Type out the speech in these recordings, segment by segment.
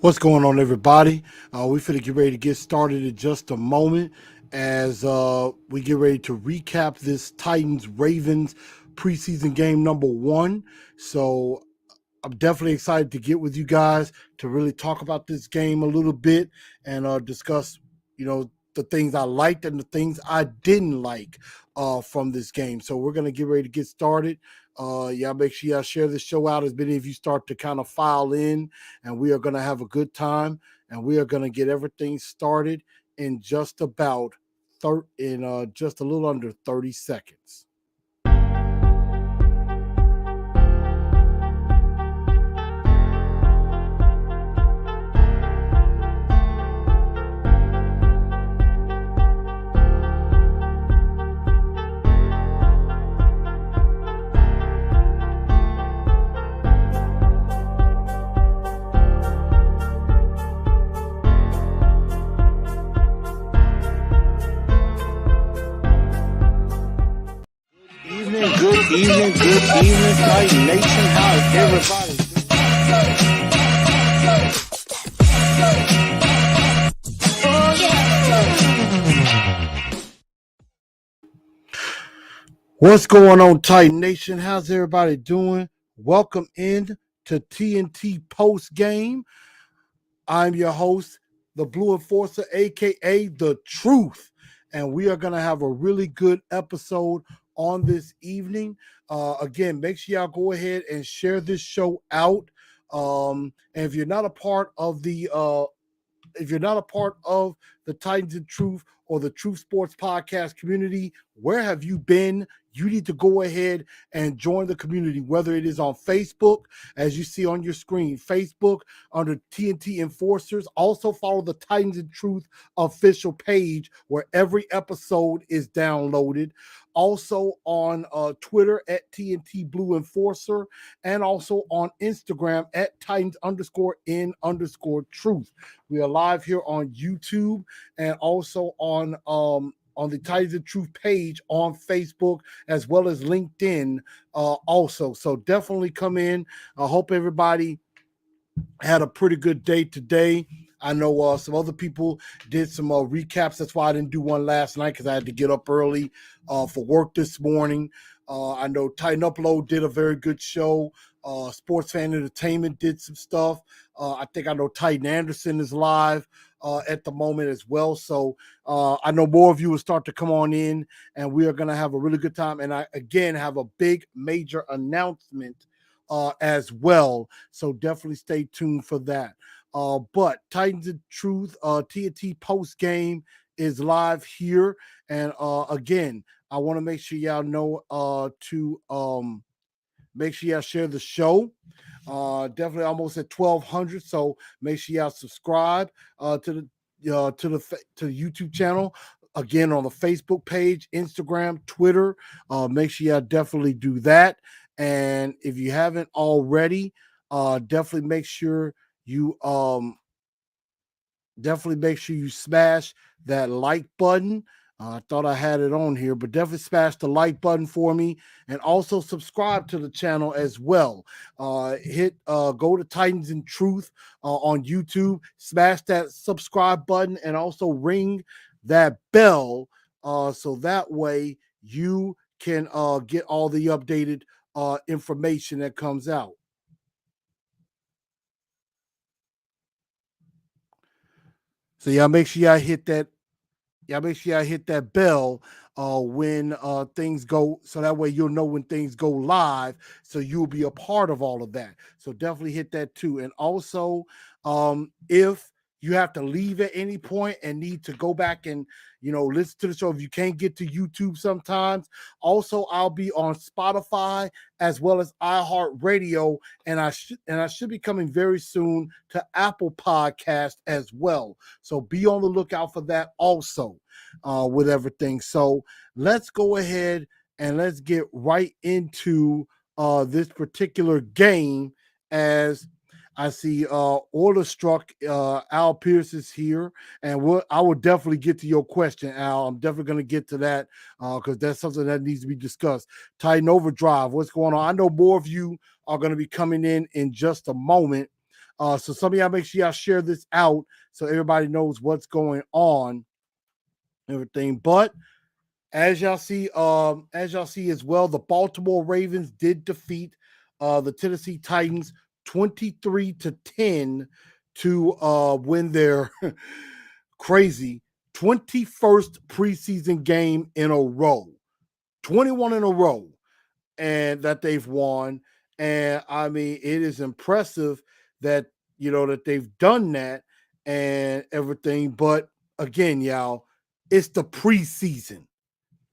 What's going on, everybody? We finna get ready to get started in just a moment as we get ready to recap this Titans-Ravens preseason game number 1. So I'm definitely excited to get with you guys to really talk about this game a little bit and discuss, the things I liked and the things I didn't like from this game. So we're going to get ready to get started. Y'all make sure y'all share this show out as many of you start to kind of file in, and we are going to have a good time, and we are going to get everything started in just about just a little under 30 seconds. Good evening, Titan Nation. How's everybody? What's going on, Titan Nation? How's everybody doing? Welcome in to TNT POSTGAME. I'm your host, the Blue Enforcer, aka The Truth, and we are going to have a really good episode on this evening. Again, make sure y'all go ahead and share this show out. And if you're not a part of the Titans and Truth or the Truth Sports Podcast community, where have you been? You need to go ahead and join the community, whether it is on Facebook, as you see on your screen, Facebook under TNT Enforcers. Also follow the Titans and Truth official page where every episode is downloaded. Also on Twitter at TNT Blue Enforcer, and also on Instagram at Titans_in_truth. We are live here on YouTube and also on the Titans and Truth page on Facebook, as well as LinkedIn also. So definitely come in. I hope everybody had a pretty good day today. I know some other people did some recaps. That's why I didn't do one last night, because I had to get up early for work this morning. I know Titan Upload did a very good show. Sports Fan Entertainment did some stuff. I know Titan Anderson is live at the moment as well. So I know more of you will start to come on in, and we are going to have a really good time. And I, again, have a big major announcement as well. So definitely stay tuned for that. But Titans and Truth, TNT Post Game is live here. And again, I want to make sure y'all know to make sure y'all share the show. Definitely almost at 1,200. So make sure y'all subscribe to the YouTube channel. Again, on the Facebook page, Instagram, Twitter. Make sure y'all definitely do that. And if you haven't already, definitely make sure you smash that like button. I thought I had it on here, but definitely smash the like button for me, and also subscribe to the channel as well. Go to Titans and Truth on YouTube, smash that subscribe button, and also ring that bell so that way you can get all the updated information that comes out. So y'all make sure y'all hit that. Y'all make sure y'all hit that bell when things go, so that way you'll know when things go live, so you'll be a part of all of that. So definitely hit that too. And also, if you have to leave at any point and need to go back and listen to the show, if you can't get to YouTube sometimes, also I'll be on Spotify as well as iHeartRadio, and I should be coming very soon to Apple Podcast as well. So be on the lookout for that also with everything. So let's go ahead and let's get right into this particular game, as I see Order Struck. Al Pierce is here, and I will definitely get to your question, Al. I'm definitely going to get to that because that's something that needs to be discussed. Titan Overdrive, what's going on? I know more of you are going to be coming in just a moment. So some of y'all make sure y'all share this out so everybody knows what's going on, everything. But as y'all see as well, the Baltimore Ravens did defeat the Tennessee Titans 23-10 to win their crazy 21st preseason game in a row. 21 in a row and that they've won. And I mean, it is impressive that that they've done that and everything. But again, y'all, it's the preseason.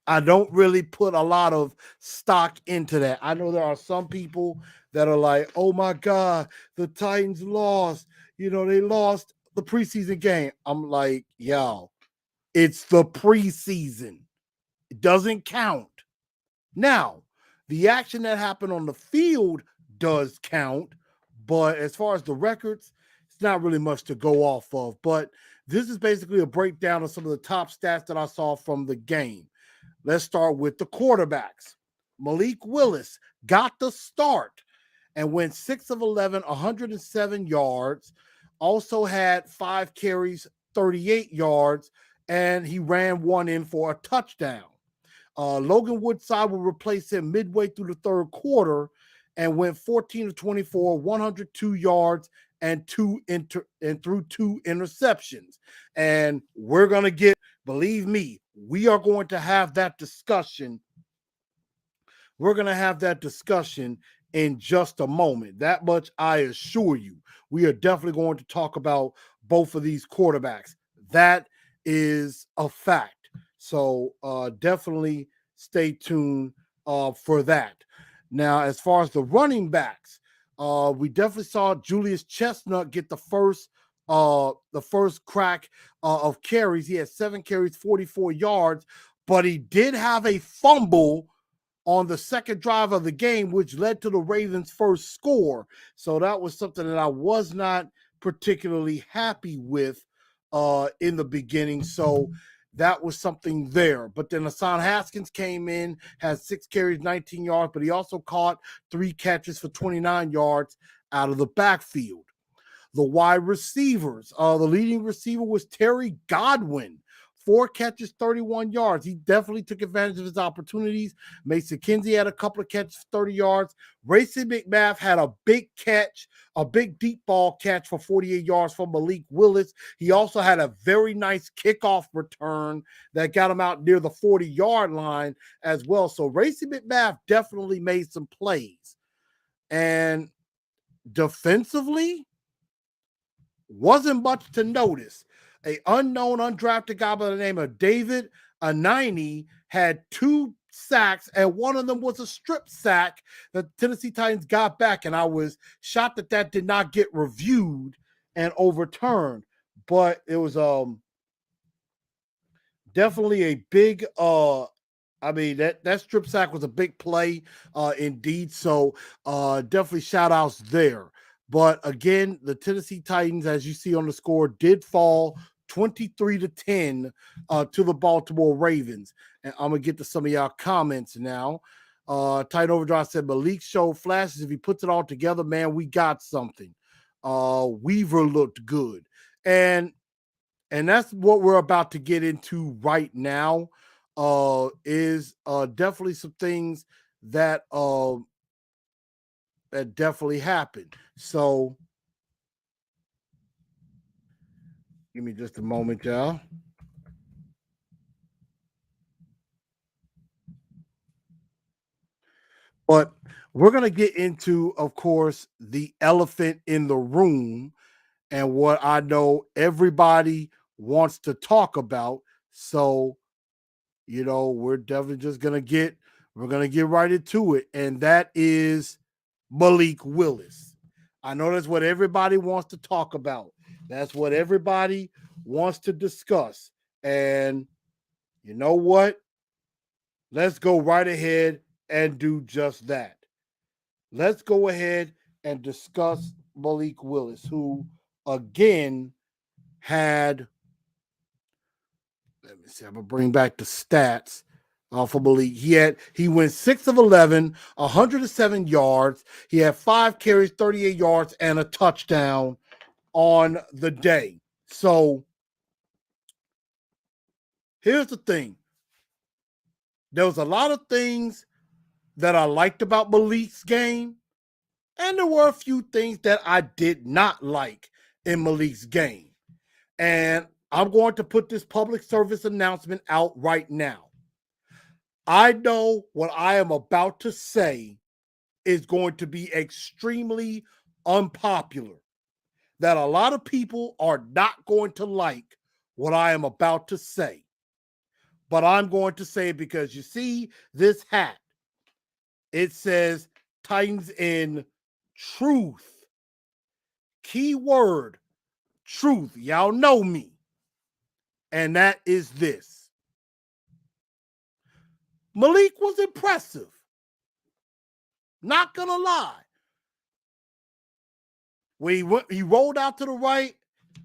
I don't really put a lot of stock into that. I know there are some people that are like, oh my God, the Titans lost. They lost the preseason game. I'm like, y'all, it's the preseason. It doesn't count. Now, the action that happened on the field does count, but as far as the records, it's not really much to go off of. But this is basically a breakdown of some of the top stats that I saw from the game. Let's start with the quarterbacks. Malik Willis got the start and went 6 of 11, 107 yards. Also had 5 carries, 38 yards, and he ran one in for a touchdown. Logan Woodside will replace him midway through the third quarter and went 14 of 24, 102 yards, and threw 2 interceptions. And we're going to get, believe me, we are going to have that discussion. We're going to have that discussion in just a moment. That much I assure you. We are definitely going to talk about both of these quarterbacks. That is a fact. So definitely stay tuned for that. Now, as far as the running backs, we definitely saw Julius Chestnut get the first crack of carries. He had 7 carries, 44 yards, but he did have a fumble on the second drive of the game, which led to the Ravens' first score. So that was something that I was not particularly happy with in the beginning. So that was something there. But then Hassan Haskins came in, had 6 carries, 19 yards, but he also caught 3 catches for 29 yards out of the backfield. The wide receivers, the leading receiver was Terry Godwin. 4 catches, 31 yards. He definitely took advantage of his opportunities. Mason Kinsey had a couple of catches, 30 yards. Racey McMath had a big catch, a big deep ball catch for 48 yards from Malik Willis. He also had a very nice kickoff return that got him out near the 40-yard line as well. So Racey McMath definitely made some plays. And defensively, wasn't much to notice. An unknown, undrafted guy by the name of David Anini had 2 sacks, and one of them was a strip sack that the Tennessee Titans got back, and I was shocked that did not get reviewed and overturned. But it was definitely a big that strip sack was a big play indeed. So definitely shout outs there. But again, the Tennessee Titans, as you see on the score, did fall 23-10 to the Baltimore Ravens. And I'm going to get to some of y'all comments now. Titan Overdrive said, Malik showed flashes. If he puts it all together, man, we got something. Weaver looked good. And that's what we're about to get into right now. Is definitely some things that that definitely happened. So give me just a moment, y'all. But we're going to get into, of course, the elephant in the room and what I know everybody wants to talk about. So, we're definitely just going to get right into it. And that is Malik Willis. I know that's what everybody wants to talk about. That's what everybody wants to discuss. And you know what? Let's go right ahead and do just that. Let's go ahead and discuss Malik Willis, who again had, let me see, I'm going to bring back the stats for Malik. He went 6 of 11, 107 yards. He had 5 carries, 38 yards, and a touchdown on the day. So here's the thing. There was a lot of things that I liked about Malik's game, and there were a few things that I did not like in Malik's game. And I'm going to put this public service announcement out right now. I know what I am about to say is going to be extremely unpopular, that a lot of people are not going to like what I am about to say. But I'm going to say it because you see this hat. It says Titans in truth. Keyword, truth. Y'all know me. And that is this. Malik was impressive. Not gonna lie. When he rolled out to the right,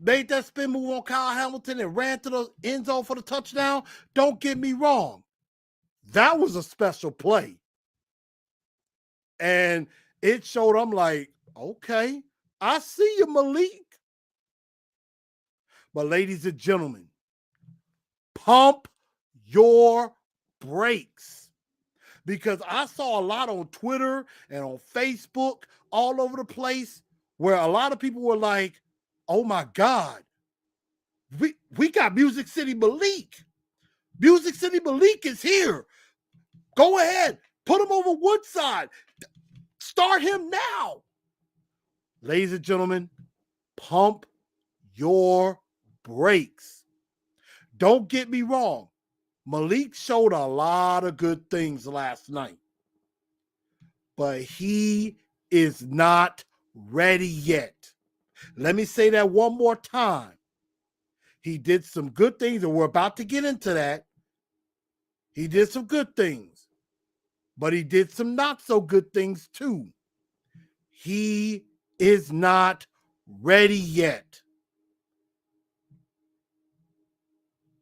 made that spin move on Kyle Hamilton and ran to the end zone for the touchdown. Don't get me wrong. That was a special play. And it showed, I'm like, okay, I see you, Malik. But ladies and gentlemen, pump your brakes. Because I saw a lot on Twitter and on Facebook, all over the place, where a lot of people were like, oh my God, we got Music City Malik. Music City Malik is here. Go ahead, put him over Woodside. Start him now. Ladies and gentlemen, pump your brakes. Don't get me wrong. Malik showed a lot of good things last night, but he is not ready yet. Let me say that one more time. He did some good things, and we're about to get into that. He did some good things, but he did some not so good things too. He is not ready yet.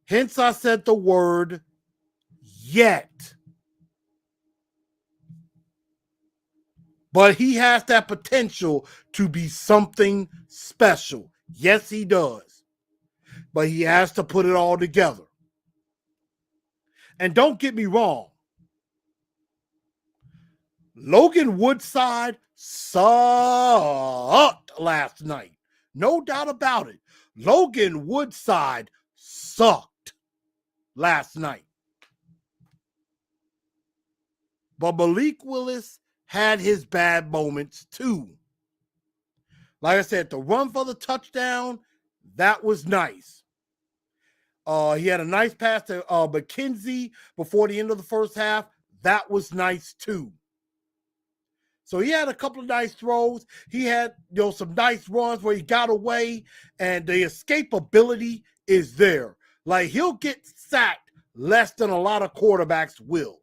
Hence, I said the word yet. But he has that potential to be something special. Yes, he does. But he has to put it all together. And don't get me wrong. Logan Woodside sucked last night. No doubt about it. Logan Woodside sucked last night. But Malik Willis had his bad moments too. Like I said, the run for the touchdown, that was nice. He had a nice pass to McKenzie before the end of the first half. That was nice too. So he had a couple of nice throws. He had some nice runs where he got away, and the escapability is there. Like, he'll get sacked less than a lot of quarterbacks will.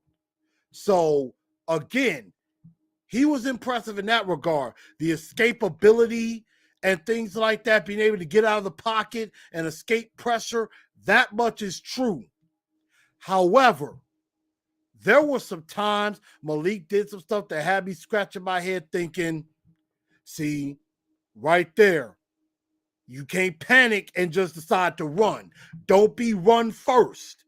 So again, he was impressive in that regard. The escapability and things like that, being able to get out of the pocket and escape pressure, that much is true. However, there were some times Malik did some stuff that had me scratching my head thinking, see, right there, you can't panic and just decide to run. Don't be run first.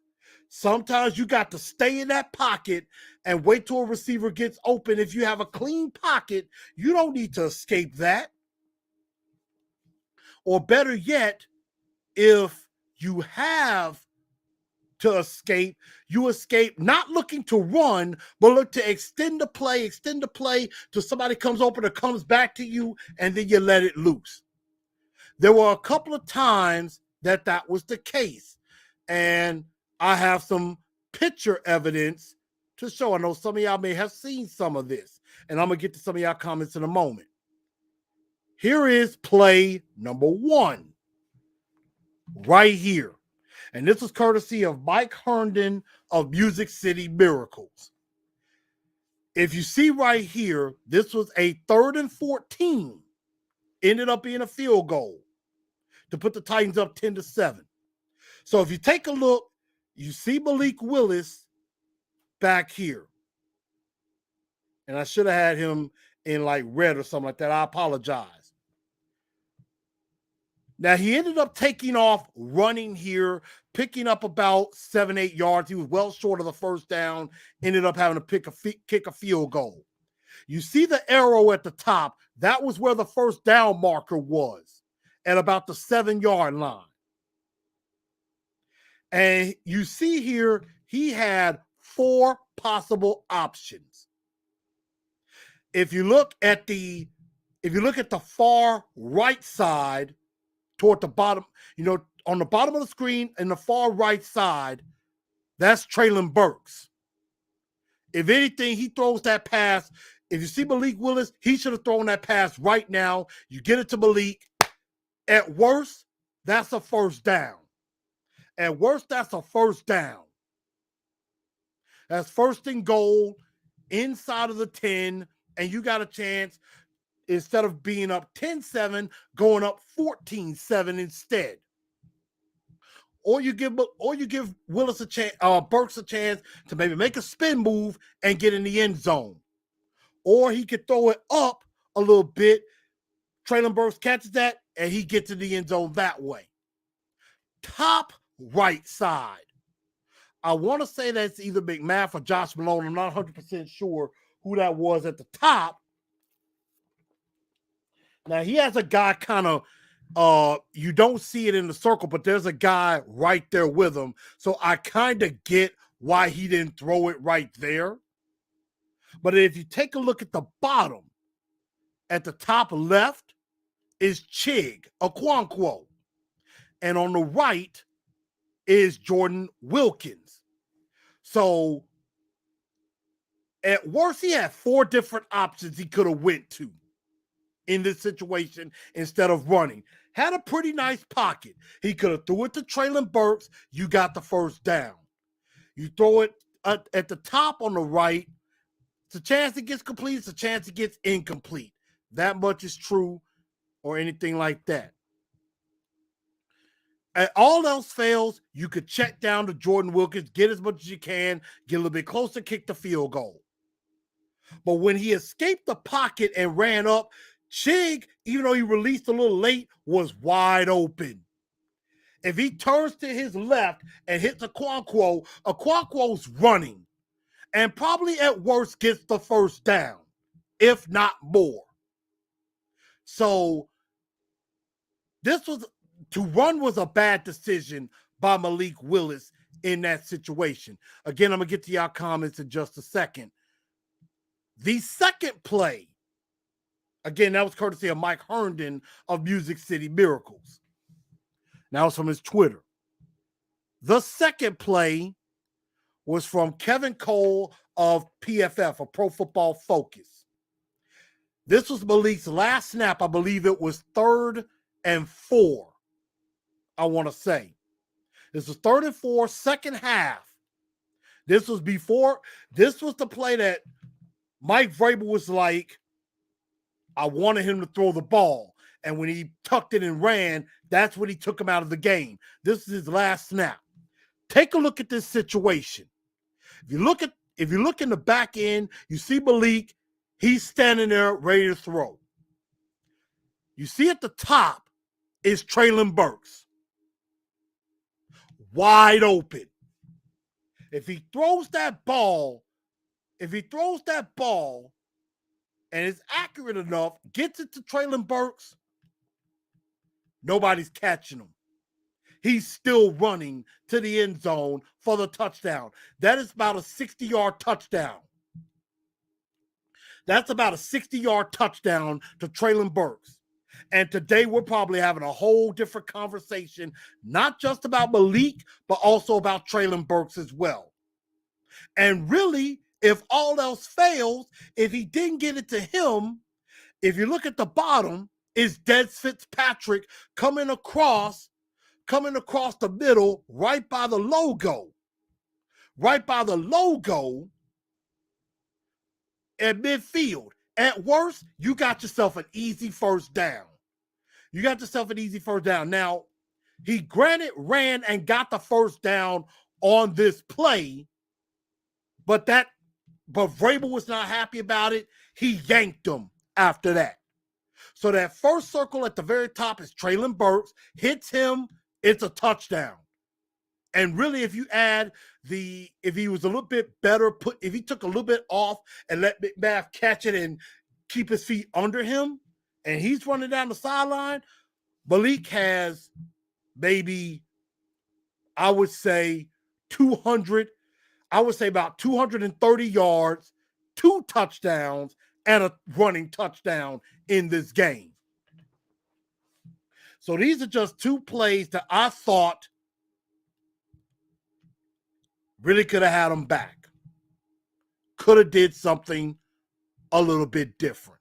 Sometimes you got to stay in that pocket and wait till a receiver gets open. If you have a clean pocket, you don't need to escape that. Or better yet, if you have to escape, you escape not looking to run, but look to extend the play till somebody comes open or comes back to you, and then you let it loose. There were a couple of times that was the case, and I have some picture evidence to show. I know some of y'all may have seen some of this, and I'm going to get to some of y'all comments in a moment. Here is play number 1 right here. And this was courtesy of Mike Herndon of Music City Miracles. If you see right here, this was a 3rd and 14. Ended up being a field goal to put the Titans up 10-7. So if you take a look, you see Malik Willis back here. And I should have had him in like red or something like that. I apologize. Now, he ended up taking off, running here, picking up about 7-8 yards. He was well short of the first down, ended up having to kick a field goal. You see the arrow at the top. That was where the first down marker was, at about the 7-yard line. And you see here, he had 4 possible options. If you look at the far right side, toward the bottom, on the bottom of the screen in the far right side, that's Treylon Burks. If anything, he throws that pass. If you see Malik Willis, he should have thrown that pass right now. You get it to Malik. At worst, that's a first down. At worst, that's a first down. That's first and goal inside of the 10, and you got a chance, instead of being up 10-7, going up 14-7 instead. Or you give Willis a chance, Burks a chance to maybe make a spin move and get in the end zone. Or he could throw it up a little bit. Treylon Burks catches that, and he gets in the end zone that way. Top right side. I want to say that's either McMath or Josh Malone. I'm not 100% sure who that was at the top. Now, he has a guy kind of, you don't see it in the circle, but there's a guy right there with him. So I kind of get why he didn't throw it right there. But if you take a look at the bottom, at the top left is Chig Okonkwo. And on the right is Jordan Wilkins. So at worst, he had 4 different options he could have went to in this situation instead of running. Had a pretty nice pocket. He could have threw it to Treylon Burks. You got the first down. You throw it at the top on the right. It's a chance it gets complete. It's a chance it gets incomplete. That much is true, or anything like that. And all else fails, you could check down to Jordan Wilkins, get as much as you can, get a little bit closer, kick the field goal. But when he escaped the pocket and ran up, Chig, even though he released a little late, was wide open. If he turns to his left and hits Okonkwo's running, and probably at worst gets the first down, if not more. So to run was a bad decision by Malik Willis in that situation. Again, I'm going to get to y'all comments in just a second. The second play, again, that was courtesy of Mike Herndon of Music City Miracles. Now it's from his Twitter. The second play was from Kevin Cole of PFF, or Pro Football Focus. This was Malik's last snap. I believe it was 3rd and 4, I want to say. This was 3rd and 4, second half. This was the play that Mike Vrabel was like, I wanted him to throw the ball. And when he tucked it and ran, that's when he took him out of the game. This is his last snap. Take a look at this situation. If you look in the back end, you see Malik, he's standing there ready to throw. You see at the top is Treylon Burks. Wide open. If he throws that ball and is accurate enough, gets it to Treylon Burks, nobody's catching him. He's still running to the end zone for the touchdown. That is about a 60-yard touchdown. That's about a 60-yard touchdown to Treylon Burks. And today we're probably having a whole different conversation, not just about Malik, but also about Treylon Burks as well. And really, if all else fails, if he didn't get it to him, if you look at the bottom, is Des Fitzpatrick coming across the middle, right by the logo. Right by the logo at midfield. At worst, you got yourself an easy first down. Now, he ran and got the first down on this play, But Vrabel was not happy about it. He yanked him after that. So that first circle at the very top is Treylon Burks, hits him, it's a touchdown. And really, if you add if he was a little bit better, if he took a little bit off and let McMath catch it and keep his feet under him, and he's running down the sideline, Malik has maybe, I would say about 230 yards, 2 touchdowns, and a running touchdown in this game. So these are just 2 plays that I thought really could have had him back. Could have did something a little bit different.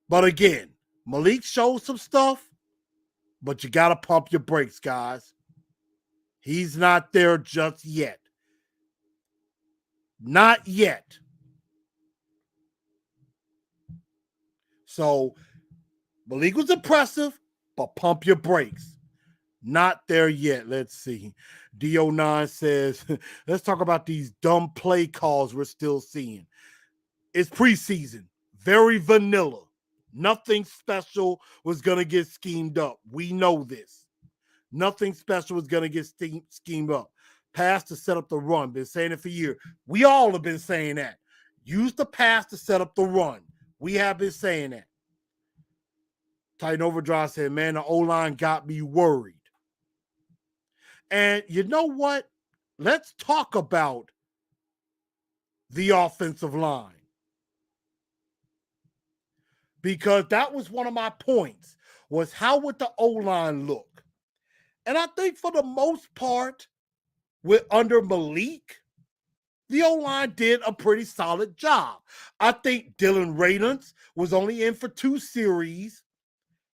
But again, Malik showed some stuff, but you got to pump your brakes, guys. He's not there just yet. Not yet. So Malik was impressive, but pump your brakes. Not there yet. Let's see. DO9 says, let's talk about these dumb play calls we're still seeing. It's preseason. Very vanilla. Nothing special was going to get schemed up. We know this. Nothing special was going to get schemed up. Pass to set up the run. Been saying it for years. We all have been saying that. Use the pass to set up the run. We have been saying that. Titan Overdrive said, man, the O-line got me worried. And you know what? Let's talk about the offensive line. Because that was one of my points, was how would the O-line look? And I think for the most part, under Malik, the O-line did a pretty solid job. I think Dylan Radunz was only in for 2 series,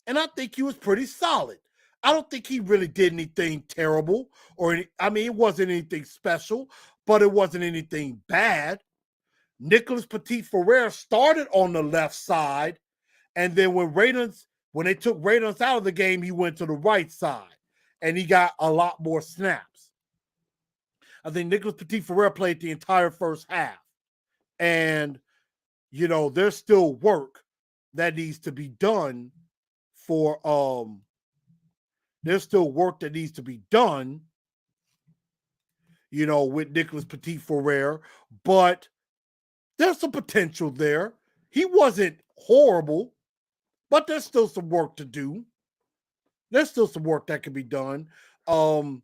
and I think he was pretty solid. I don't think he really did anything terrible, it wasn't anything special, but it wasn't anything bad. Nicholas Petit-Ferrer started on the left side, and then when they took Radunz out of the game, he went to the right side, and he got a lot more snaps. I think Nicholas Petit-Ferrer played the entire first half. And, there's still work that needs to be done there's still work that needs to be done, with Nicholas Petit-Ferrer, but there's some potential there. He wasn't horrible, but there's still some work to do. There's still some work that can be done. Again,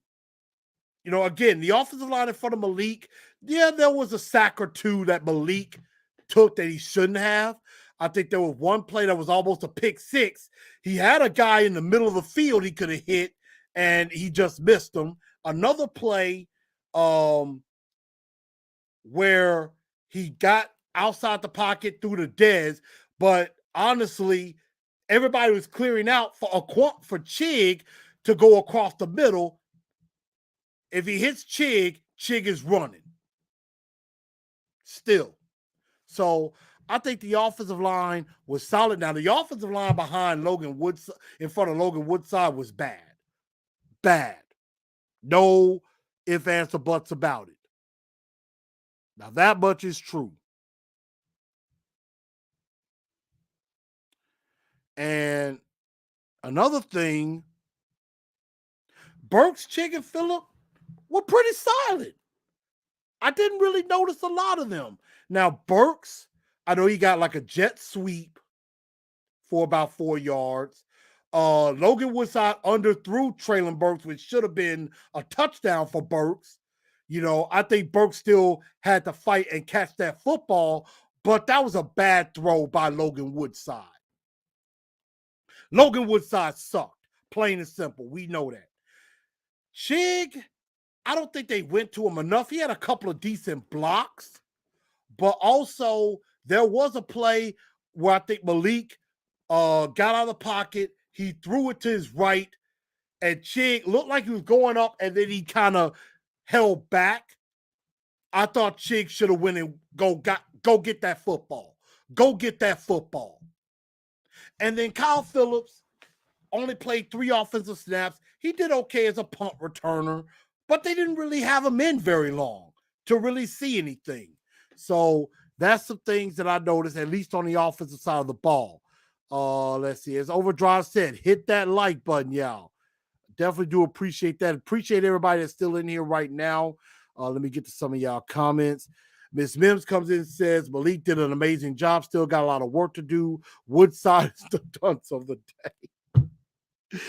the offensive line in front of Malik, there was a sack or 2 that Malik took that he shouldn't have. I think there was one play that was almost a pick 6. He had a guy in the middle of the field he could have hit, and he just missed him. Another play where he got outside the pocket through the Dez, but honestly, everybody was clearing out for Chig to go across the middle. If he hits Chig is running. Still. So I think the offensive line was solid. Now, the offensive line behind Logan Woodside, in front of Logan Woodside, was bad. Bad. No ifs, ands, or buts about it. Now, that much is true. And another thing, Burks, Chig, and Phillip were pretty solid. I didn't really notice a lot of them. Now, Burks, I know he got like a jet sweep for about 4 yards. Logan Woodside underthrew Treylon Burks, which should have been a touchdown for Burks. I think Burks still had to fight and catch that football, but that was a bad throw by Logan Woodside. Logan Woodside sucked, plain and simple. We know that. Chig, I don't think they went to him enough. He had a couple of decent blocks, but also there was a play where I think Malik got out of the pocket. He threw it to his right, and Chig looked like he was going up, and then he kind of held back. I thought Chig should have went and go get that football. Go get that football. And then Kyle Phillips only played 3 offensive snaps. He did okay as a punt returner, but they didn't really have him in very long. to really see anything. So that's some things that I noticed, at least on the offensive side of the ball. Let's see. As Overdrive said, hit that like button, y'all. Definitely do appreciate that. Appreciate everybody that's still in here right now. Let me get to some of y'all comments. Miss Mims comes in and says, Malik did an amazing job. Still got a lot of work to do. Woodside is the dunce of the day.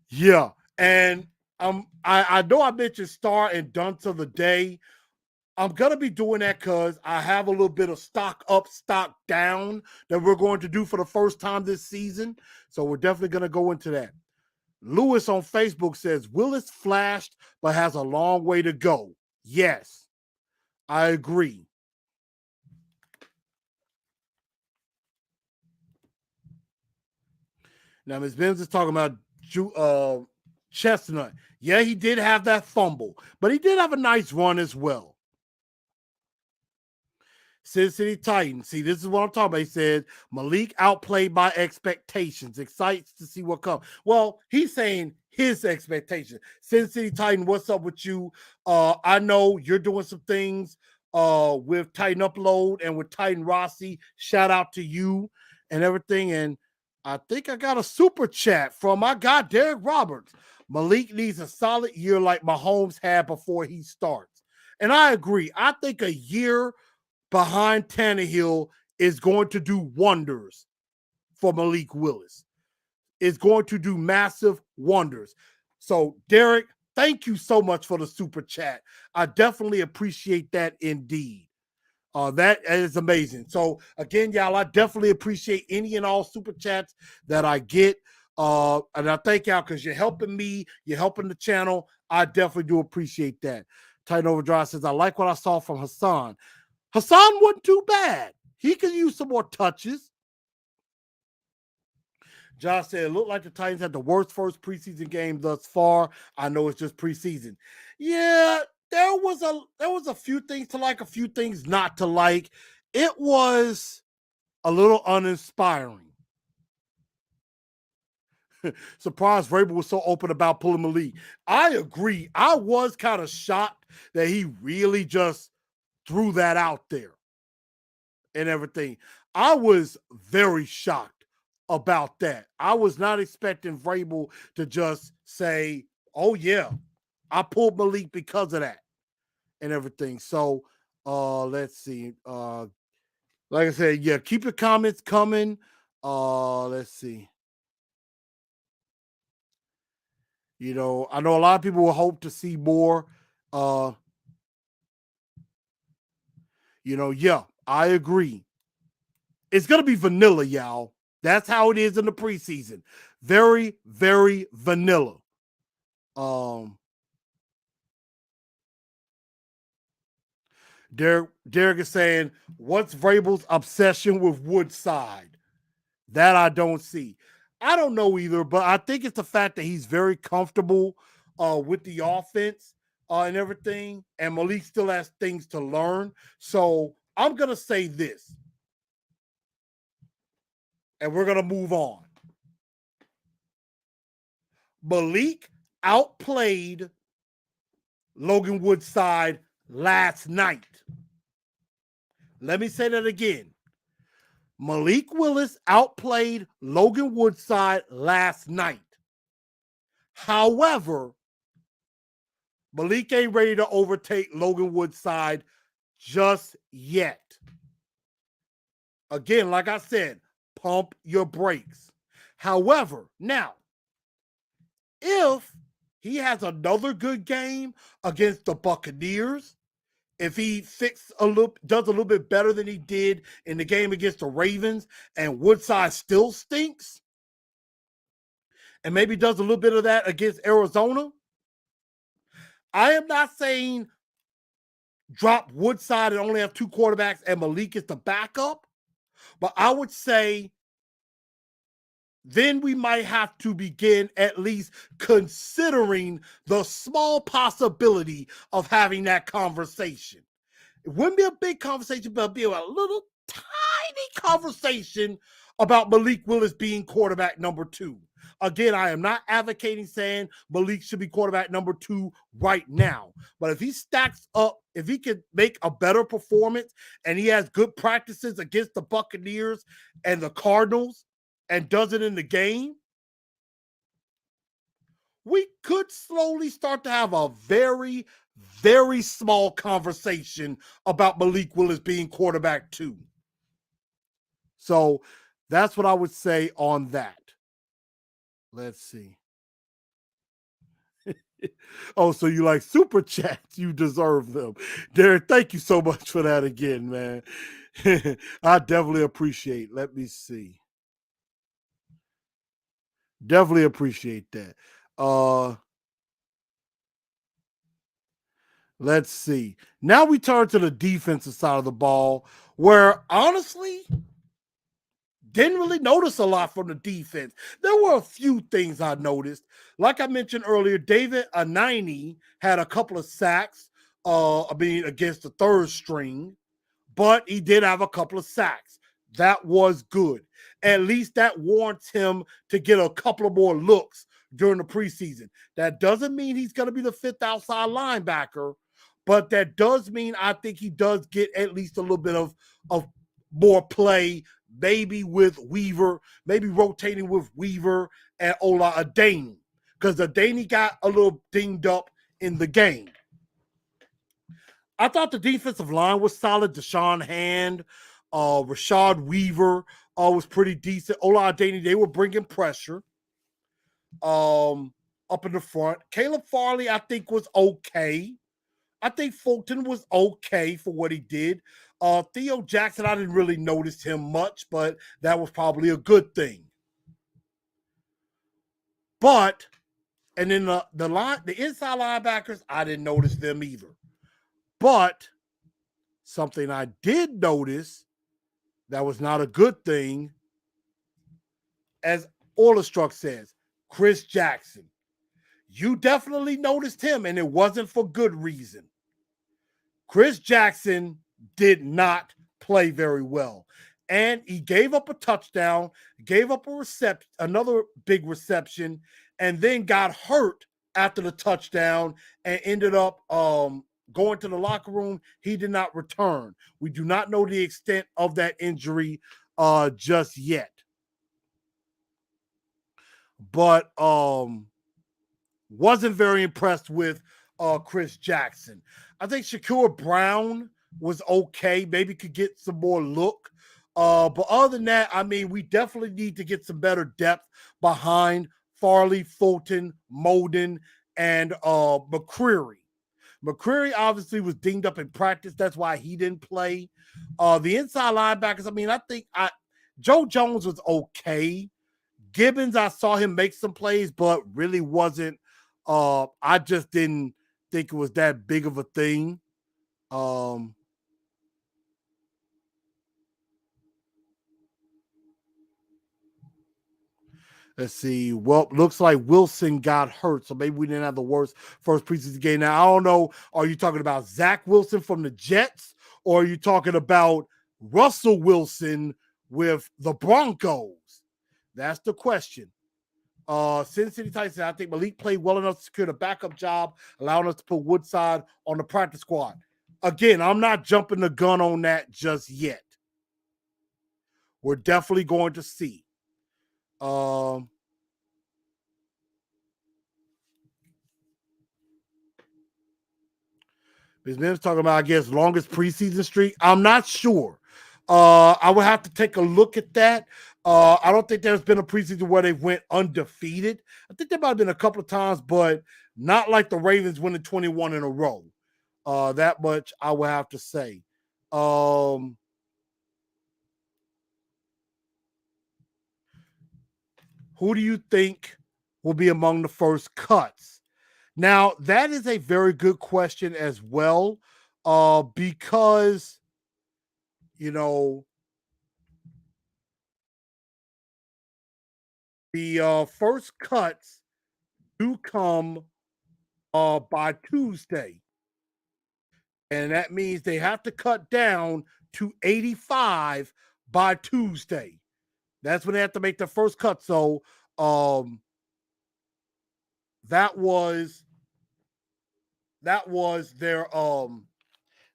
Yeah. And I know I mentioned star and dunce of the day. I'm going to be doing that because I have a little bit of stock up, stock down that we're going to do for the first time this season. So we're definitely going to go into that. Lewis on Facebook says, Willis flashed, but has a long way to go. Yes, I agree. Now, Ms. Benz is talking about Chestnut. Yeah, he did have that fumble, but he did have a nice run as well. Sin City Titans. See, this is what I'm talking about. He said, Malik outplayed by expectations. Excites to see what comes. Well, he's saying his expectations. Sin City Titan, what's up with you? I know you're doing some things with Titan Upload and with Titan Rossi. Shout out to you and everything. And I think I got a super chat from my guy, Derek Roberts. Malik needs a solid year like Mahomes had before he starts. And I agree. I think a year behind Tannehill is going to do wonders for Malik Willis. It's going to do massive wonders. So, Derek, thank you so much for the super chat. I definitely appreciate that indeed. That is amazing. So, again, y'all, I definitely appreciate any and all super chats that I get. And I thank y'all because you're helping me. You're helping the channel. I definitely do appreciate that. Titan Overdrive says, I like what I saw from Hassan. Hassan wasn't too bad. He could use some more touches. Josh said, it looked like the Titans had the worst first preseason game thus far. I know it's just preseason. Yeah, there was a few things to like, a few things not to like. It was a little uninspiring. Surprised Vrabel was so open about pulling Malik. I agree. I was kind of shocked that he really just threw that out there and everything. I was very shocked about that. I was not expecting Vrabel to just say, oh yeah, I pulled Malik because of that and everything. So let's see. Like I said, yeah, keep your comments coming. Let's see. You know, I know a lot of people will hope to see more. You know, yeah, I agree. It's going to be vanilla, y'all. That's how it is in the preseason. Very, very vanilla. Derek is saying, what's Vrabel's obsession with Woodside? That I don't see. I don't know either, but I think it's the fact that he's very comfortable with the offense and everything, and Malik still has things to learn. So I'm going to say this, and we're going to move on. Malik outplayed Logan Woodside last night. Let me say that again. Malik Willis outplayed Logan Woodside last night. However, Malik ain't ready to overtake Logan Woodside just yet. Again, like I said, pump your brakes. However, now, if he has another good game against the Buccaneers, if he does a little bit better than he did in the game against the Ravens, and Woodside still stinks, and maybe does a little bit of that against Arizona, I am not saying drop Woodside and only have two quarterbacks and Malik is the backup, but I would say then we might have to begin at least considering the small possibility of having that conversation. It wouldn't be a big conversation, but it'd be a little tiny conversation about Malik Willis being quarterback number 2. Again, I am not advocating saying Malik should be quarterback number 2 right now. But if he stacks up, if he can make a better performance and he has good practices against the Buccaneers and the Cardinals and does it in the game, we could slowly start to have a very, very small conversation about Malik Willis being quarterback 2. So that's what I would say on that. Let's see. Oh, so you like super chats? You deserve them. Derek, thank you so much for that again, man. I definitely appreciate. Let me see. Definitely appreciate that. Let's see. Now we turn to the defensive side of the ball, where honestly, didn't really notice a lot from the defense. There were a few things I noticed. Like I mentioned earlier, David Anini had a couple of sacks, against the third string, but he did have a couple of sacks. That was good. At least that warrants him to get a couple of more looks during the preseason. That doesn't mean he's going to be the 5th outside linebacker, but that does mean I think he does get at least a little bit of more play, maybe with Weaver, maybe rotating with Weaver and Ola Adeni, because Adeni got a little dinged up in the game. I thought the defensive line was solid. Deshaun Hand, Rashad Weaver was pretty decent. Ola Adeni, they were bringing pressure up in the front. Caleb Farley, I think, was okay. I think Fulton was okay for what he did. Theo Jackson, I didn't really notice him much, but that was probably a good thing. But, and then the inside linebackers, I didn't notice them either. But something I did notice that was not a good thing, as Orlestruck says, Chris Jackson. You definitely noticed him, and it wasn't for good reason. Chris Jackson did not play very well. And he gave up a touchdown, gave up another big reception, and then got hurt after the touchdown and ended up going to the locker room. He did not return. We do not know the extent of that injury just yet. But wasn't very impressed with Chris Jackson. I think Shakur Brown was okay. Maybe could get some more look. But other than that, I mean, we definitely need to get some better depth behind Farley, Fulton, Molden, and McCreary. McCreary obviously was dinged up in practice. That's why he didn't play. The inside linebackers, I mean, I think Joe Jones was okay. Gibbons, I saw him make some plays, but really wasn't. I just didn't think it was that big of a thing. Let's see. Well, looks like Wilson got hurt, so maybe we didn't have the worst first preseason game. Now, I don't know. Are you talking about Zach Wilson from the Jets, or are you talking about Russell Wilson with the Broncos? That's the question. Cincinnati Titans, I think Malik played well enough to secure the backup job, allowing us to put Woodside on the practice squad. Again, I'm not jumping the gun on that just yet. We're definitely going to see. Ms. Mims talking about, I guess, longest preseason streak. I'm not sure. I would have to take a look at that. I don't think there's been a preseason where they went undefeated. I think there might have been a couple of times, but not like the Ravens winning 21 in a row. That much I would have to say. Who do you think will be among the first cuts? Now, that is a very good question as well, because, you know, the first cuts do come by Tuesday. And that means they have to cut down to 85 by Tuesday. That's when they have to make the first cut. So That was their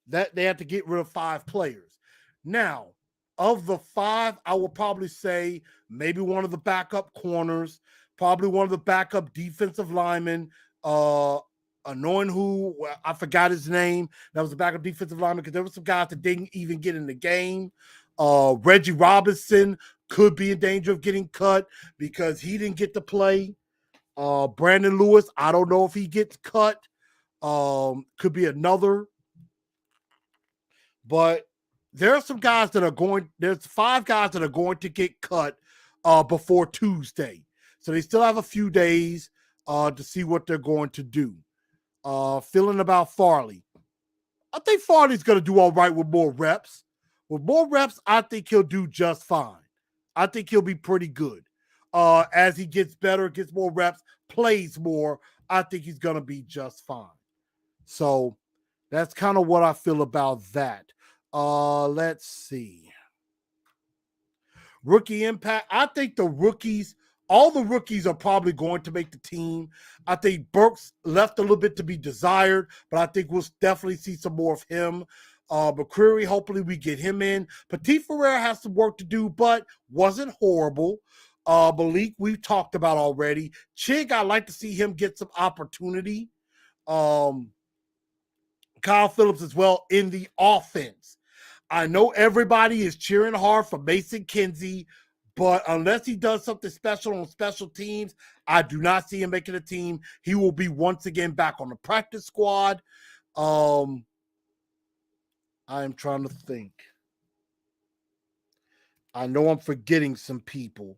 that they had to get rid of 5 players. Now, of the 5, I will probably say maybe one of the backup corners, probably one of the backup defensive linemen, knowing who, I forgot his name. That was the backup defensive lineman because there were some guys that didn't even get in the game. Reggie Robinson could be in danger of getting cut because he didn't get to play. Brandon Lewis, I don't know if he gets cut. Could be another. But there are some guys that are going, there's 5 guys that are going to get cut before Tuesday. So they still have a few days to see what they're going to do. Feeling about Farley. I think Farley's going to do all right with more reps. With more reps, I think he'll do just fine. I think he'll be pretty good. As he gets better, gets more reps, plays more, I think he's going to be just fine. So that's kind of what I feel about that. Let's see. Rookie impact. I think the rookies, all the rookies are probably going to make the team. I think Burks left a little bit to be desired, but I think we'll definitely see some more of him. McCreary, hopefully we get him in. Petit Ferrer has some work to do, but wasn't horrible. Malik, we've talked about already. Chig, I'd like to see him get some opportunity. Kyle Phillips as well in the offense. I know everybody is cheering hard for Mason Kinsey, but unless he does something special on special teams, I do not see him making a team. He will be once again back on the practice squad. I am trying to think. I know I'm forgetting some people.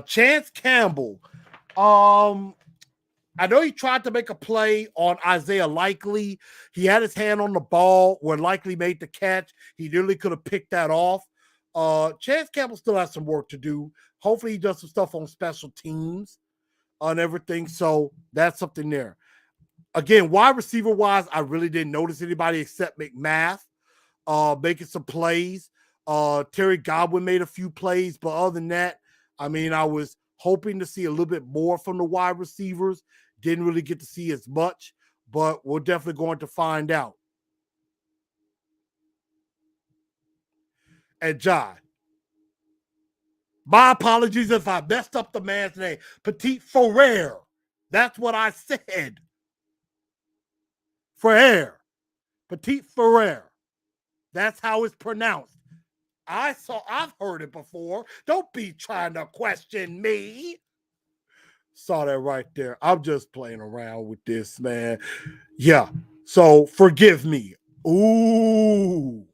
Chance Campbell. I know he tried to make a play on Isaiah Likely. He had his hand on the ball where Likely made the catch. He nearly could have picked that off. Chance Campbell still has some work to do. Hopefully he does some stuff on special teams and everything. So that's something there. Again, wide receiver-wise, I really didn't notice anybody except McMath making some plays. Terry Godwin made a few plays, but other than that, I mean, I was hoping to see a little bit more from the wide receivers. Didn't really get to see as much, but we're definitely going to find out. And John, my apologies if I messed up the man's name. Petit Ferrer. That's what I said. Ferrer. Petit Ferrer. That's how it's pronounced. I've heard it before. Don't be trying to question me. Saw that right there. I'm just playing around with this, man. Yeah. So forgive me. Ooh,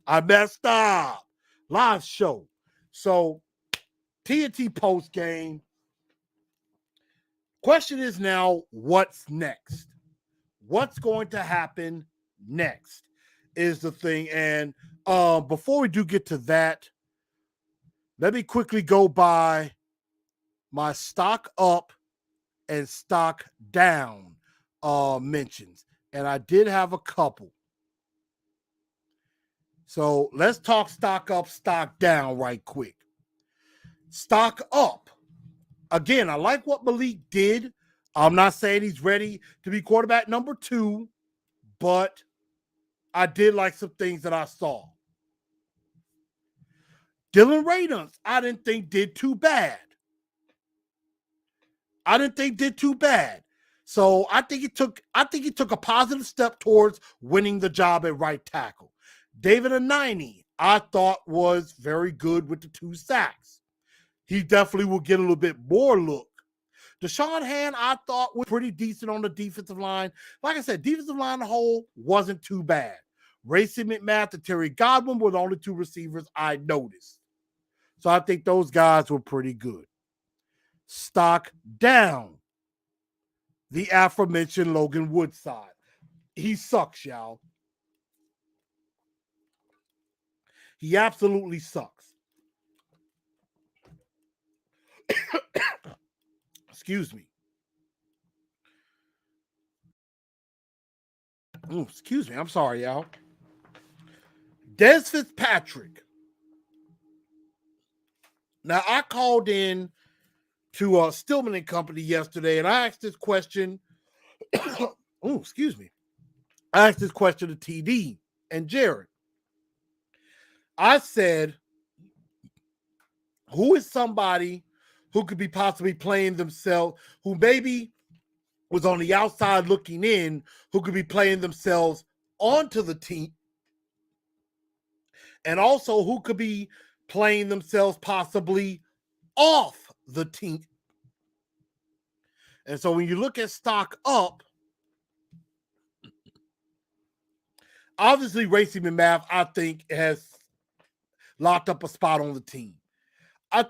I messed up. Live show. So TNT post game. Question is now, what's next? What's going to happen next is the thing. And before we do get to that, let me quickly go by my stock up and stock down mentions. And I did have a couple. So let's talk stock up, stock down right quick. Stock up. Again, I like what Malik did. I'm not saying he's ready to be quarterback number 2, but I did like some things that I saw. Dylan Radunz, I didn't think did too bad. So I think he took a positive step towards winning the job at right tackle. David Anini, I thought was very good with the 2 sacks. He definitely will get a little bit more look. Deshaun Hand, I thought was pretty decent on the defensive line. Like I said, defensive line as a whole wasn't too bad. Racey McMath and Terry Godwin were the only 2 receivers I noticed. So I think those guys were pretty good. Stock down. The aforementioned Logan Woodside. He sucks, y'all. He absolutely sucks. Excuse me. Excuse me. I'm sorry, y'all. Des Fitzpatrick. Now, I called in to Stillman and Company yesterday, and I asked this question. Oh, excuse me. I asked this question to TD and Jared. I said, who is somebody who could be possibly playing themselves, who maybe was on the outside looking in, who could be playing themselves onto the team, and also who could be playing themselves possibly off the team. And so when you look at stock up, obviously Racing and Math, I think, has locked up a spot on the team. I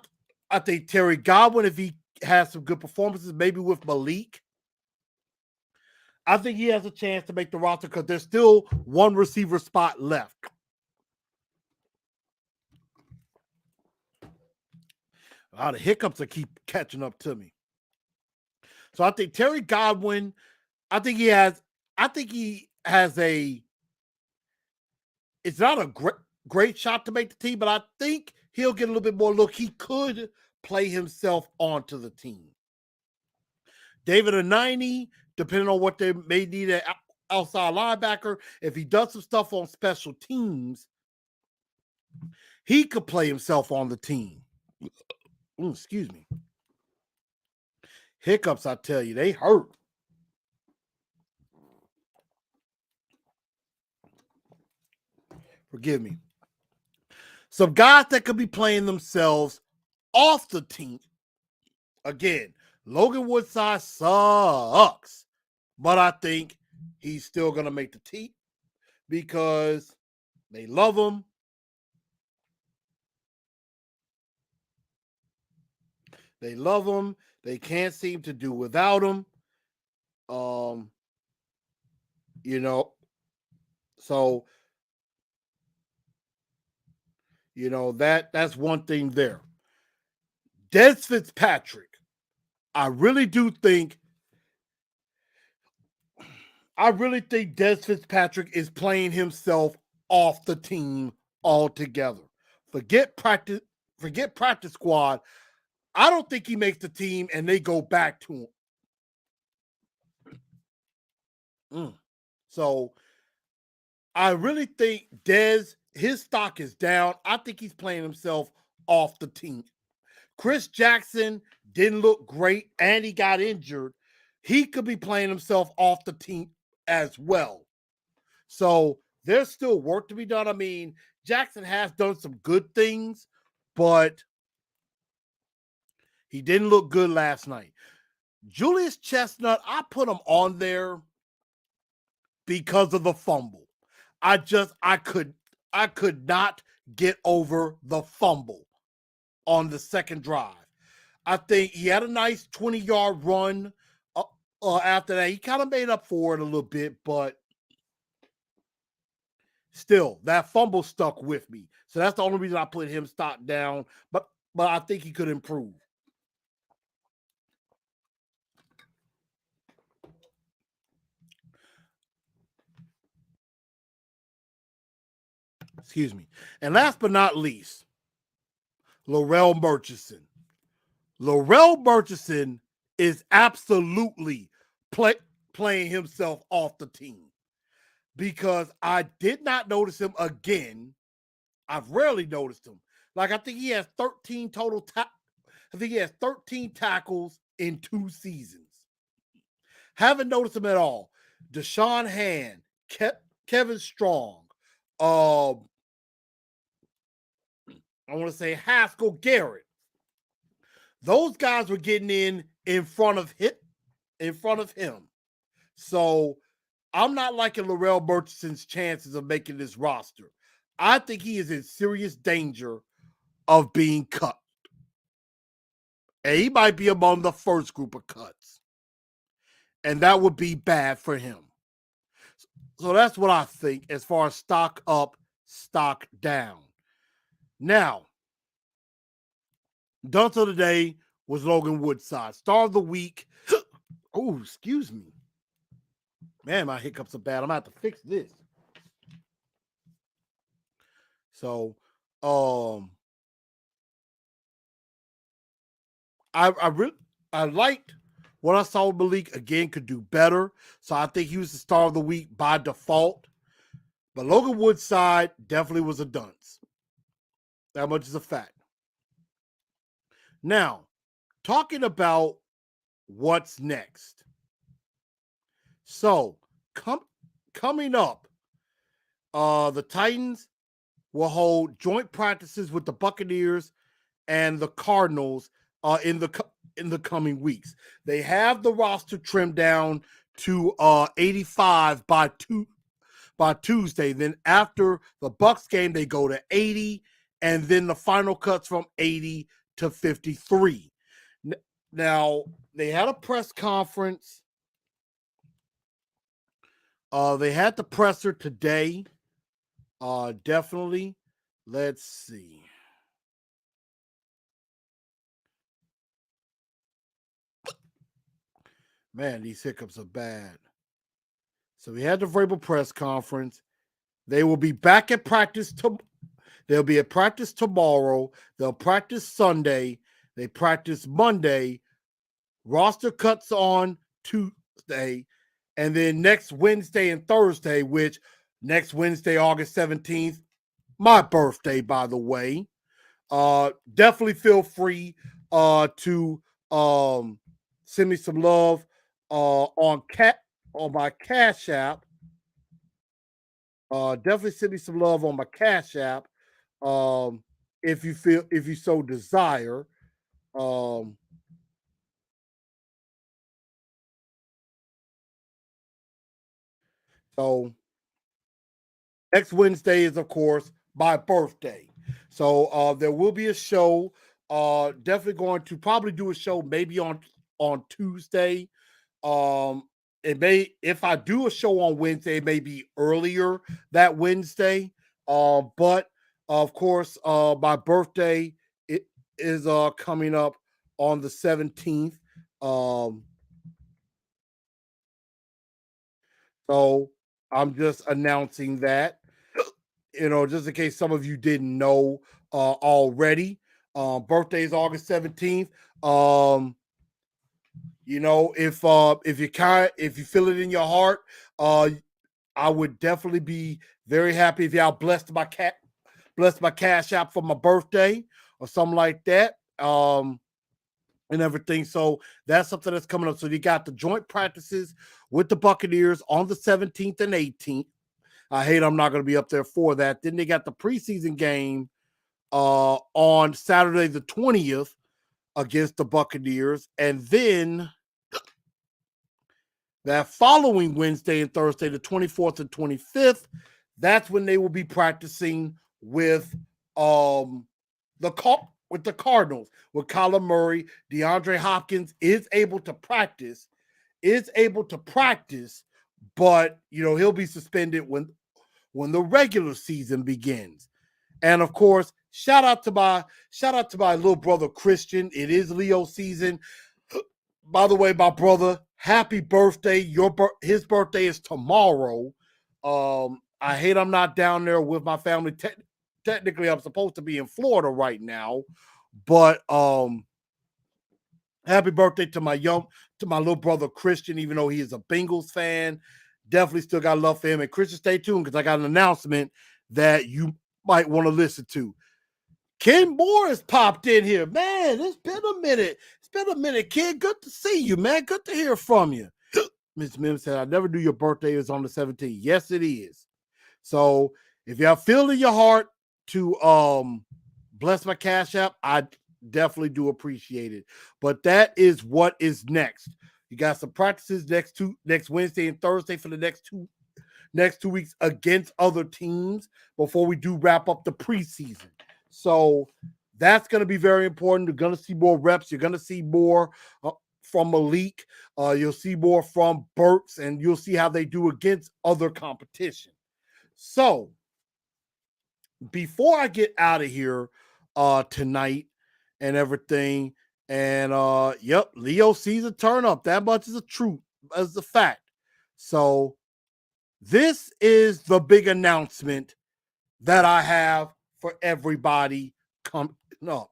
think Terry Godwin, if he has some good performances, maybe with Malik, I think he has a chance to make the roster because there's still one receiver spot left. The hiccups that keep catching up to me. So I think Terry Godwin, I think he has it's not a great shot to make the team, but I think he'll get a little bit more look. He could play himself onto the team. David Anini, depending on what they may need an outside linebacker, if he does some stuff on special teams, he could play himself on the team. Excuse me. Hiccups, I tell you, they hurt. Forgive me. Some guys that could be playing themselves off the team. Again, Logan Woodside sucks, but I think he's still going to make the team because they love him. They love him. They can't seem to do without him. So that's one thing there. Des Fitzpatrick, I really think Des Fitzpatrick is playing himself off the team altogether. Forget practice squad. I don't think he makes the team and they go back to him. So I really think his stock is down. I think he's playing himself off the team. Chris Jackson didn't look great and he got injured. He could be playing himself off the team as well. So there's still work to be done. I mean, Jackson has done some good things, but he didn't look good last night. Julius Chestnut, I put him on there because of the fumble. I could not get over the fumble on the second drive. I think he had a nice 20-yard run after that. He kind of made up for it a little bit, but still, that fumble stuck with me. So that's the only reason I put him stock down, but I think he could improve. Excuse me. And last but not least, Laurel Murchison. Laurel Murchison is absolutely playing himself off the team because I did not notice him again. I've rarely noticed him. Like, I think he has 13 total I think he has 13 tackles in 2 seasons. Haven't noticed him at all. Deshaun Hand, Kevin Strong, I want to say Haskell Garrett. Those guys were getting in front of him. So I'm not liking Laurel Murchison's chances of making this roster. I think he is in serious danger of being cut. And he might be among the first group of cuts. And that would be bad for him. So that's what I think as far as stock up, stock down. Now, Dunce of the day was Logan Woodside. Star of the week. Oh, excuse me. Man, my hiccups are bad. I'm going to have to fix this. So, I liked what I saw. Malik again could do better, so I think he was the star of the week by default. But Logan Woodside definitely was a dunce. That much is a fact. Now, talking about what's next. So, coming up, the Titans will hold joint practices with the Buccaneers and the Cardinals in the coming weeks. They have the roster trimmed down to 85 by Tuesday. Then after the Bucs game, they go to 80, and then the final cuts from 80 to 53. Now, they had a press conference. They had the presser today. Definitely. Let's see. Man, these hiccups are bad. So we had the verbal press conference. They will be back at practice. They'll be at practice tomorrow. They'll practice Sunday. They practice Monday. Roster cuts on Tuesday. And then next Wednesday and Thursday, which next Wednesday, August 17th, my birthday, by the way. Definitely feel free to send me some love on my Cash App. Definitely send me some love on my Cash App if you so desire. So next Wednesday is, of course, my birthday. So there will be a show. Definitely going to probably do a show maybe on Tuesday. It may, if I do a show on Wednesday, it may be earlier that Wednesday. But of course, my birthday is coming up on the 17th. So I'm just announcing that, just in case some of you didn't know already. Birthday is August 17th. If you feel it in your heart, I would definitely be very happy if y'all blessed my Cash App for my birthday or something like that. And everything. So that's something that's coming up. So you got the joint practices with the Buccaneers on the 17th and 18th. I hate I'm not going to be up there for that. Then they got the preseason game on Saturday the 20th against the Buccaneers. And then that following Wednesday and Thursday, the 24th and 25th, that's when they will be practicing with the Cardinals, with Kyler Murray. DeAndre Hopkins is able to practice, but he'll be suspended when the regular season begins. And of course, shout out to my little brother Christian. It is Leo season. By the way, my brother, happy birthday. His birthday is tomorrow. I hate I'm not down there with my family. Technically, I'm supposed to be in Florida right now, but happy birthday to my little brother Christian, even though he is a Bengals fan. Definitely still got love for him. And Christian, stay tuned because I got an announcement that you might want to listen to. Ken Morris popped in here. Man, it's been a minute. Kid. Good to see you, man. Good to hear from you. Miss Mim said, I never knew your birthday was on the 17th. Yes, it is. So if y'all feel in your heart to bless my Cash App, I definitely do appreciate it. But that is what is next. You got some practices next Wednesday and Thursday for the next two weeks against other teams before we do wrap up the preseason. So that's going to be very important. You're going to see more reps. You're going to see more from Malik. You'll see more from Burks, and you'll see how they do against other competition. So before I get out of here tonight and everything, and Leo sees a turn up. That much is a truth, as a fact. So this is the big announcement that I have for everybody coming up.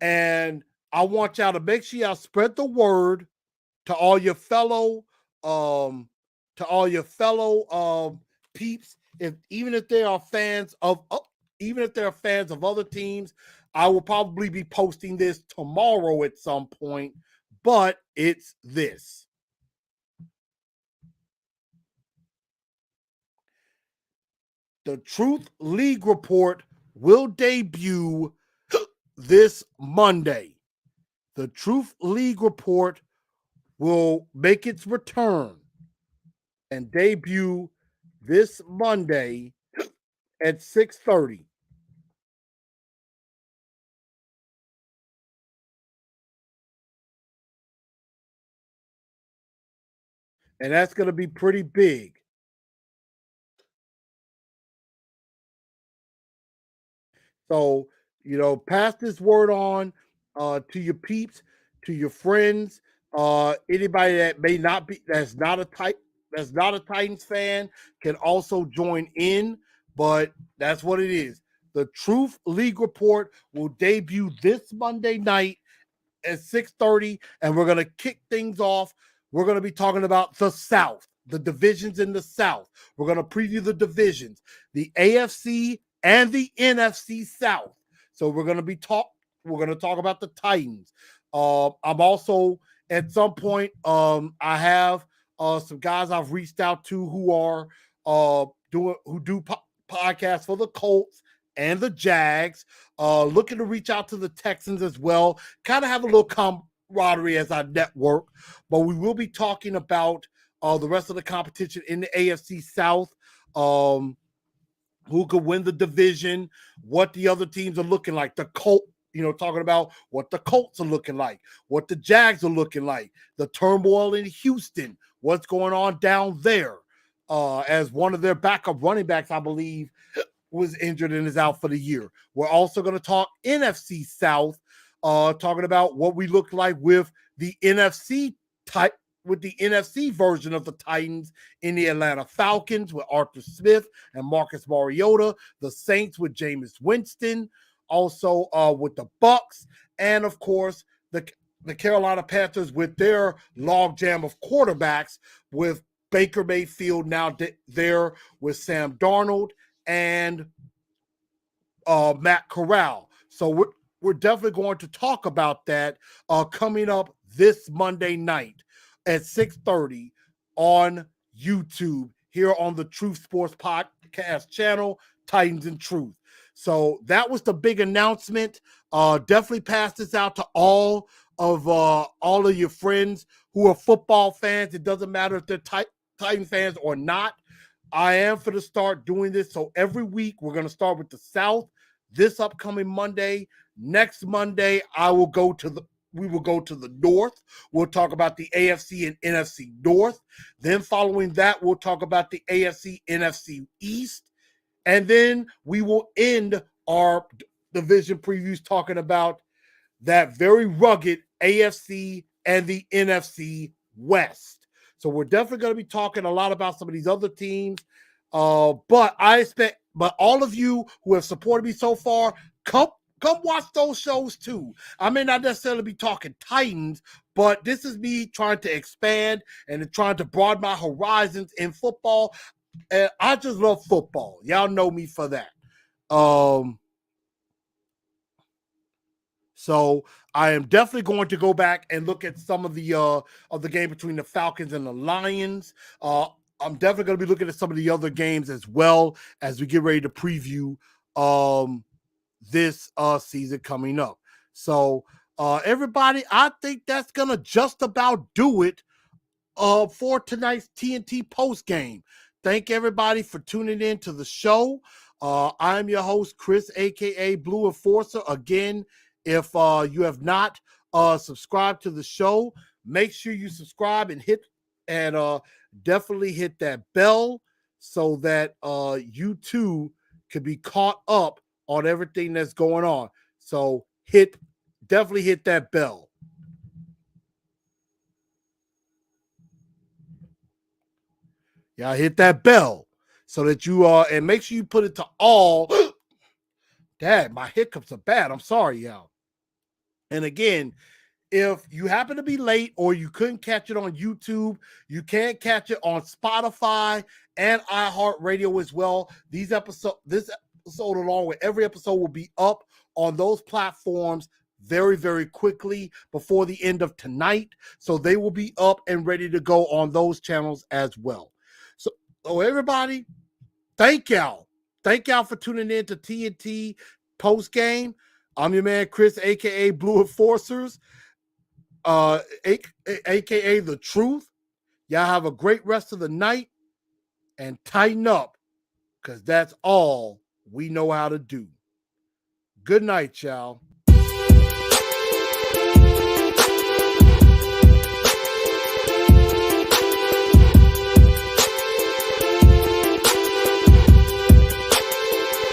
And I want y'all to make sure y'all spread the word to all your fellow peeps. Even if they are fans of other teams, I will probably be posting this tomorrow at some point, but it's this. The Truth League report will debut this Monday. The Truth League report will make its return and debut this Monday at 6:30. And that's going to be pretty big. So, pass this word on to your peeps, to your friends, anybody that may not be that's not a Titans fan can also join in, but that's what it is. The Truth League report will debut this Monday night at 6:30, and we're gonna kick things off. We're gonna be talking about the South, the divisions in the South. We're gonna preview the divisions, the AFC and the NFC South. So we're gonna talk about the Titans. I'm also at some point. I have some guys I've reached out to who are who do podcasts for the Colts and the Jags. Looking to reach out to the Texans as well. Kind of have a little camaraderie as I network, but we will be talking about the rest of the competition in the AFC South. Who could win the division, what the other teams are looking like. The Colts, talking about what the Colts are looking like, what the Jags are looking like, the turmoil in Houston, what's going on down there. As one of their backup running backs, I believe, was injured and is out for the year. We're also going to talk NFC South, talking about what we look like with the NFC version of the Titans in the Atlanta Falcons with Arthur Smith and Marcus Mariota, the Saints with Jameis Winston, also with the Bucks, and of course the Carolina Panthers with their logjam of quarterbacks with Baker Mayfield now there with Sam Darnold and Matt Corral. So we're definitely going to talk about that coming up this Monday night at 6:30 on YouTube here on the Truth Sports Podcast channel, Titans and Truth. So that was the big announcement. Definitely pass this out to all of your friends who are football fans. It doesn't matter if they're Titan fans or not. I am for to start doing this. So every week we're going to start with the South. This upcoming Monday, next Monday, we will go to the North. We'll talk about the AFC and NFC North. Then following that, we'll talk about the AFC, NFC East. And then we will end our division previews talking about that very rugged AFC and the NFC West. So we're definitely going to be talking a lot about some of these other teams. But all of you who have supported me so far, come watch those shows too. I may not necessarily be talking Titans, but this is me trying to expand and trying to broaden my horizons in football. And I just love football. Y'all know me for that. So I am definitely going to go back and look at some of the game between the Falcons and the Lions. I'm definitely going to be looking at some of the other games as well as we get ready to preview this season coming up. So everybody, I think that's going to just about do it for tonight's TNT post game. Thank everybody for tuning in to the show. I'm your host, Chris, aka Blue Enforcer. Again, if you have not subscribed to the show, make sure you subscribe and definitely hit that bell so that you too can be caught up on everything that's going on. So definitely hit that bell. Yeah, hit that bell so that you and make sure you put it to all. Dad, my hiccups are bad. I'm sorry, y'all. And again, if you happen to be late or you couldn't catch it on YouTube, you can catch it on Spotify and iHeartRadio as well. This episode, along with every episode, will be up on those platforms very, very quickly before the end of tonight. So they will be up and ready to go on those channels as well. So everybody, thank y'all. Thank y'all for tuning in to TNT Post Game. I'm your man, Chris, a.k.a. Blue Enforcers, a.k.a. The Truth. Y'all have a great rest of the night and tighten up, because that's all we know how to do. Good night, y'all.